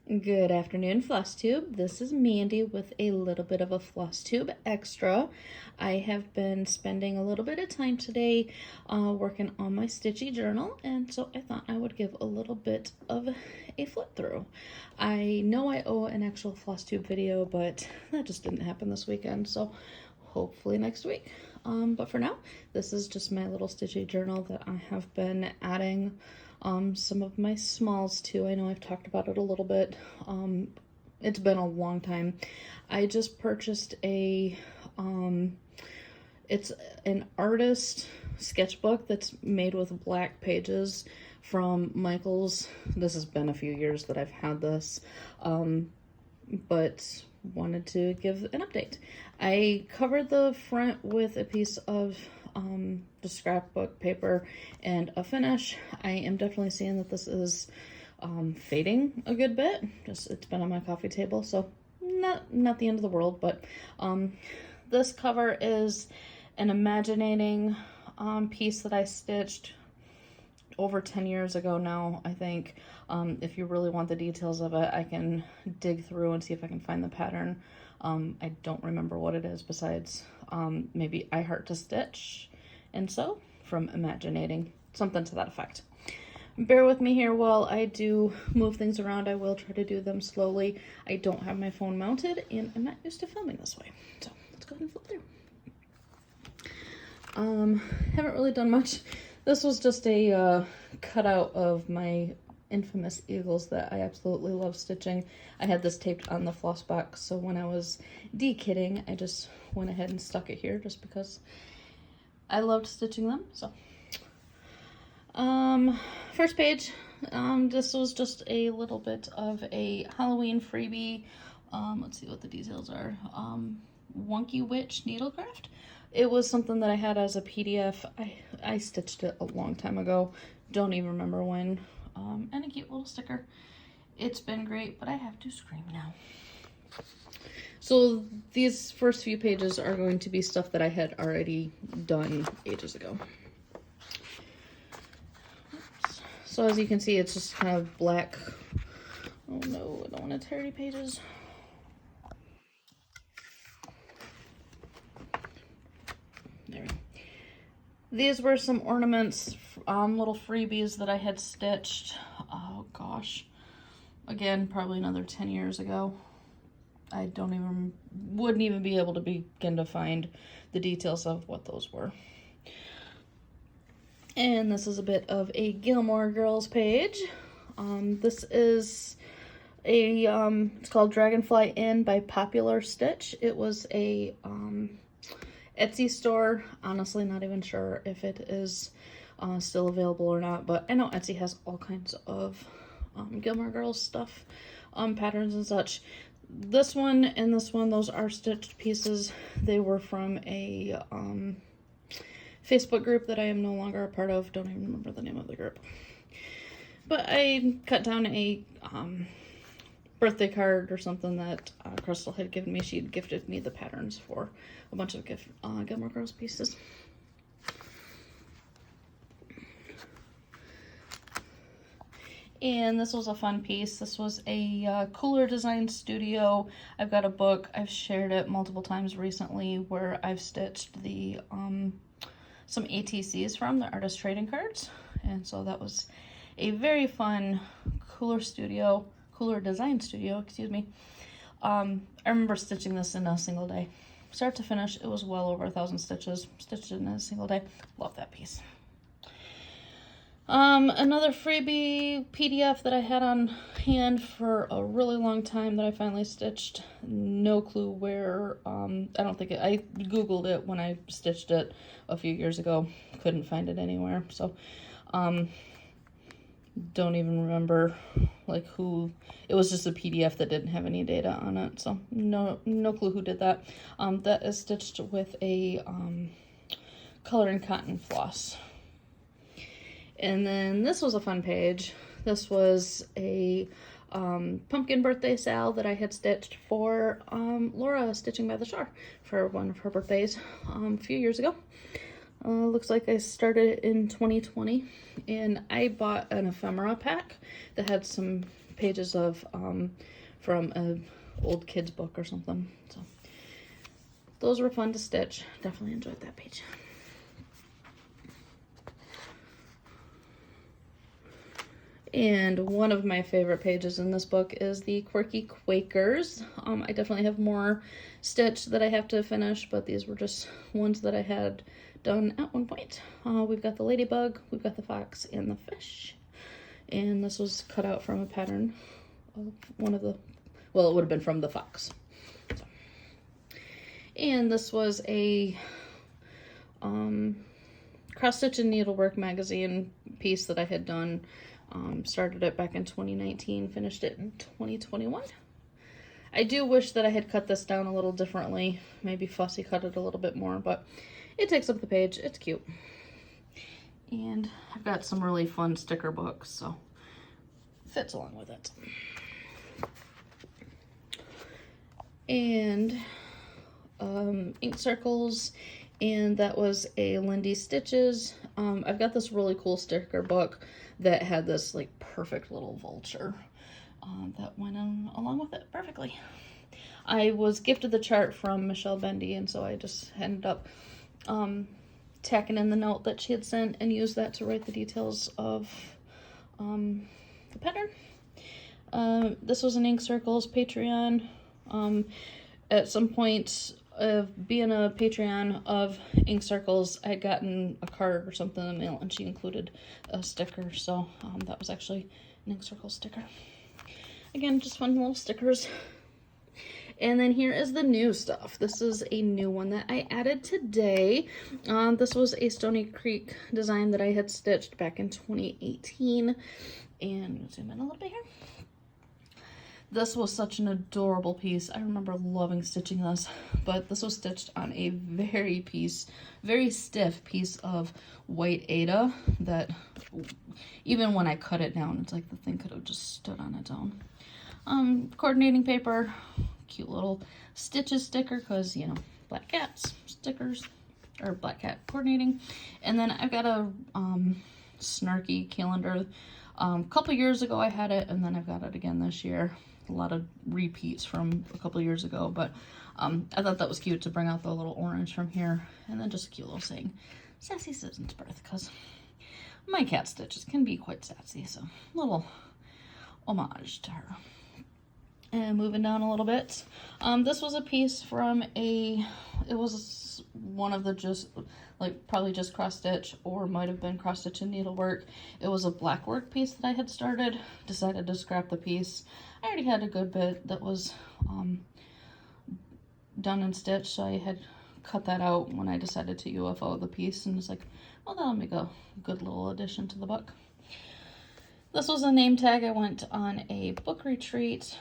Good afternoon, Flosstube. This is Mandy with a little bit of a Flosstube extra. I have been spending a little bit of time today working on my Stitchy journal, and so I thought I would give a little bit of a flip through. I know I owe an actual Flosstube video, but that just didn't happen this weekend, so hopefully next week. But for now, this is just my little Stitchy journal that I have been adding some of my smalls too. I know I've talked about it a little bit. It's been a long time. I just purchased it's an artist sketchbook that's made with black pages from Michaels. This has been a few years that I've had this, but wanted to give an update. I covered the front with a piece of the scrapbook paper and a finish. I am definitely seeing that this is fading a good bit. Just it's been on my coffee table, so not the end of the world. But this cover is an Imaginating piece that I stitched over 10 years ago now, I think. If you really want the details of it, I can dig through and see if I can find the pattern. I don't remember what it is besides maybe I Heart to Stitch and So from Imaginating, something to that effect. Bear with me here while I do move things around. I will try to do them slowly. I don't have my phone mounted and I'm not used to filming this way. So let's go ahead and flip through. Haven't really done much. This was just a cutout of my infamous eagles that I absolutely love stitching. I had this taped on the floss box, so when I was de-kitting, I just went ahead and stuck it here just because I loved stitching them. So, first page, this was just a little bit of a Halloween freebie. Let's see what the details are. Wonky Witch Needlecraft. It was something that I had as a PDF. I stitched it a long time ago. Don't even remember when. And a cute little sticker. It's been great, but I have to scream now. So these first few pages are going to be stuff that I had already done ages ago. Oops. So as you can see, it's just kind of black. Oh no, I don't want to tear any pages. There we go. These were some ornaments, little freebies that I had stitched. Oh gosh. Again, probably another 10 years ago. I wouldn't even be able to begin to find the details of what those were. And this is a bit of a Gilmore Girls page. This is it's called Dragonfly Inn by Popular Stitch. It was a Etsy store. Honestly, not even sure if it is still available or not, but I know Etsy has all kinds of Gilmore Girls stuff, patterns and such. This one and this one, those are stitched pieces. They were from a Facebook group that I am no longer a part of. Don't even remember the name of the group. But I cut down a birthday card or something that Crystal had given me. She had gifted me the patterns for a bunch of Gilmore Girls pieces. And this was a fun piece. This was a Cooler Design Studio. I've got a book. I've shared it multiple times recently where I've stitched the some ATCs from the Artist Trading Cards. And so that was a very fun Cooler Design Studio, excuse me. I remember stitching this in a single day. Start to finish, it was well over 1,000 stitches stitched in a single day. Love that piece. Another freebie PDF that I had on hand for a really long time that I finally stitched. No clue where, I don't think I Googled it when I stitched it a few years ago. Couldn't find it anywhere. So, don't even remember like who. It was just a PDF that didn't have any data on it. So no clue who did that. That is stitched with a, coloring cotton floss. And then this was a fun page. This was a pumpkin birthday sal that I had stitched for Laura Stitching by the Shore for one of her birthdays a few years ago. Looks like I started in 2020, and I bought an ephemera pack that had some pages of from a old kid's book or something. So those were fun to stitch. Definitely enjoyed that page. And one of my favorite pages in this book is the Quirky Quakers. I definitely have more stitch that I have to finish, but these were just ones that I had done at one point. We've got the ladybug, we've got the fox, and the fish. And this was cut out from a pattern of one of the, well, it would have been from the fox. So. And this was a cross-stitch and needlework magazine piece that I had done. Started it back in 2019, finished it in 2021. I do wish that I had cut this down a little differently, maybe fussy cut it a little bit more, but it takes up the page. It's cute. And I've got some really fun sticker books, so fits along with it. And ink circles, and that was a Lindy Stitches. I've got this really cool sticker book that had this like perfect little vulture that went in along with it perfectly. I was gifted the chart from Michelle Bendy, and so I just ended up tacking in the note that she had sent and used that to write the details of the pattern. This was an Ink Circles Patreon. At some point of being a Patreon of Ink Circles, I had gotten a card or something in the mail, and she included a sticker, so that was actually an Ink Circles sticker. Again, just fun little stickers. And then here is the new stuff. This is a new one that I added today. This was a Stony Creek design that I had stitched back in 2018. And zoom in a little bit here. This was such an adorable piece. I remember loving stitching this, but this was stitched on a very stiff piece of white Aida that even when I cut it down, it's like the thing could have just stood on its own. Coordinating paper, cute little stitches sticker, because, you know, black cats stickers, or black cat coordinating. And then I've got a snarky calendar. A couple years ago I had it, and then I've got it again this year. A lot of repeats from a couple years ago, but I thought that was cute to bring out the little orange from here, and then just a cute little saying, Sassy Susan's birth, because my cat stitches can be quite sassy, so a little homage to her. And moving down a little bit, this was a piece from it was one of the just, like, probably just cross stitch, or might have been cross stitch and needlework. It was a black work piece that I had started, decided to scrap the piece. I already had a good bit that was done and stitched, so I had cut that out when I decided to UFO the piece, and it's like, well, that'll make a good little addition to the book. This was a name tag. I went on a book retreat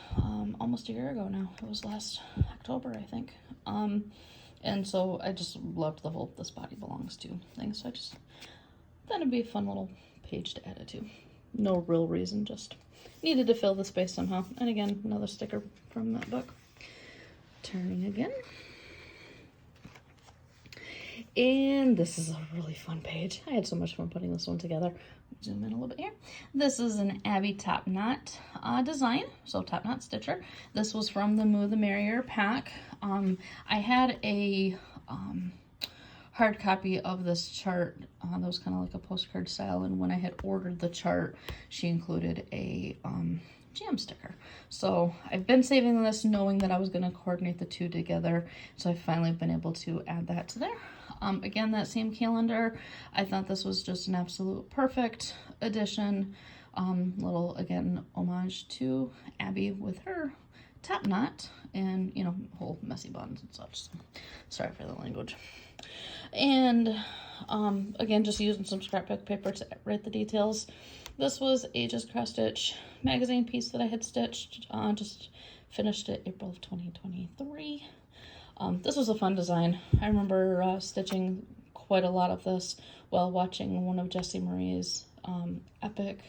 almost a year ago now. It was last October, I think. And so I just loved the whole "This Body Belongs To" thing, so I just thought it'd be a fun little page to add it to. No real reason, just needed to fill the space somehow. And again, another sticker from that book. Turning again. And this is a really fun page. I had so much fun putting this one together. Zoom in a little bit here. This is an Abby Top Knot design, so Top Knot Stitcher. This was from the Moo the Merrier pack. I had a hard copy of this chart that was kind of like a postcard style, and when I had ordered the chart, she included a jam sticker. So I've been saving this knowing that I was going to coordinate the two together, so I've finally been able to add that to there. Again, that same calendar, I thought this was just an absolute perfect addition. Little, again, homage to Abby with her top knot and, you know, whole messy buns and such. So, sorry for the language. And again, just using some scrapbook paper to write the details. This was a just cross stitch magazine piece that I had stitched. Just finished it April of 2023. This was a fun design. I remember stitching quite a lot of this while watching one of Jessie Marie's epic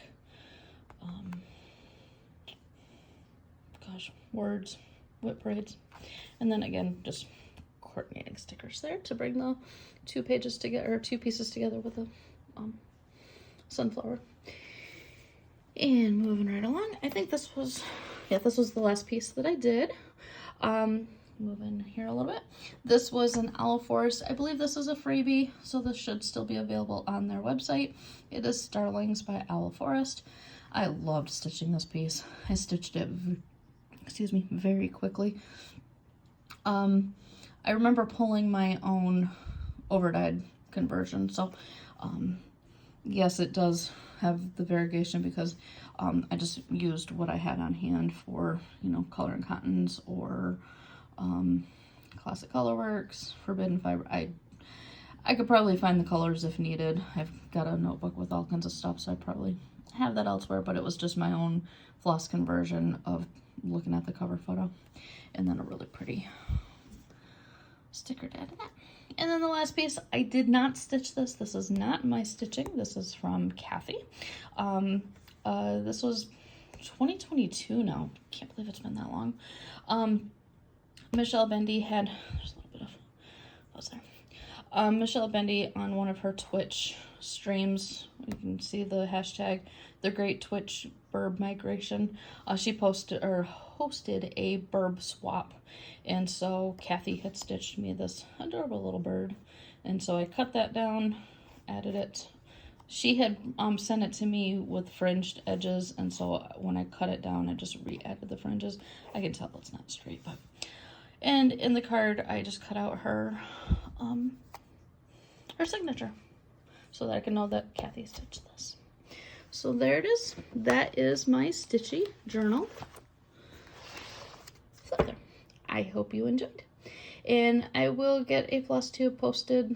words, whip parades. And then again, just coordinating stickers there to bring the two pages together, or two pieces together with a sunflower. And moving right along, I think this was the last piece that I did. Moving here a little bit. This was an Owl Forest. I believe this is a freebie, so this should still be available on their website. It is Starlings by Owl Forest. I loved stitching this piece. I stitched it, very quickly. I remember pulling my own overdyed conversion, so yes, it does have the variegation because I just used what I had on hand for, you know, Color and Cottons or Classic Colorworks, Forbidden Fiber. I could probably find the colors if needed. I've got a notebook with all kinds of stuff, so I probably have that elsewhere, but it was just my own floss conversion of looking at the cover photo. And then a really pretty sticker to add to that. And then the last piece, I did not stitch this. This is not my stitching. This is from Kathy. This was 2022 now. Can't believe it's been that long. Michelle Bendy had, there's a little bit of, was there? Michelle Bendy on one of her Twitch streams, you can see the hashtag, the Great Twitch Burb Migration. She posted or hosted a burb swap, and so Kathy had stitched me this adorable little bird, and so I cut that down, added it. She had sent it to me with fringed edges, and so when I cut it down, I just re-added the fringes. I can tell it's not straight, but. And in the card, I just cut out her signature so that I can know that Kathy stitched this. So there it is. That is my Stitchy journal. So there. I hope you enjoyed. And I will get a Flosstube posted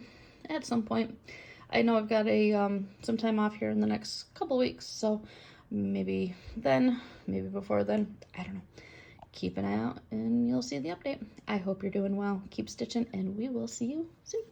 at some point. I know I've got a some time off here in the next couple weeks, so maybe then, maybe before then, I don't know. Keep an eye out and you'll see the update. I hope you're doing well. Keep stitching and we will see you soon.